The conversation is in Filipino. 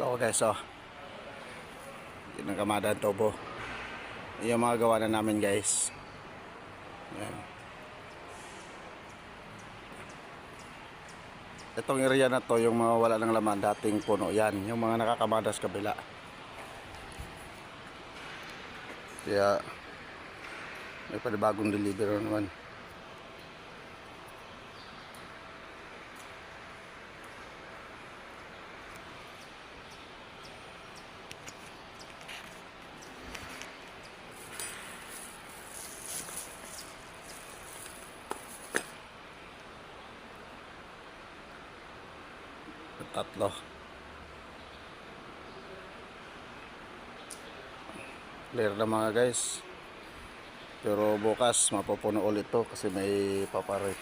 Ito guys, oh. Yun ang Kamadaan Tobo. Yung mga gawa na namin guys. Yan. Itong area na to, yung mga wala ng laman, dating puno yan. Yung mga nakakamada sa kabila. Kaya may panibagong delivery naman. Tatlo. Clear na mga guys. Pero bukas mapupuno ulit to kasi may paparit.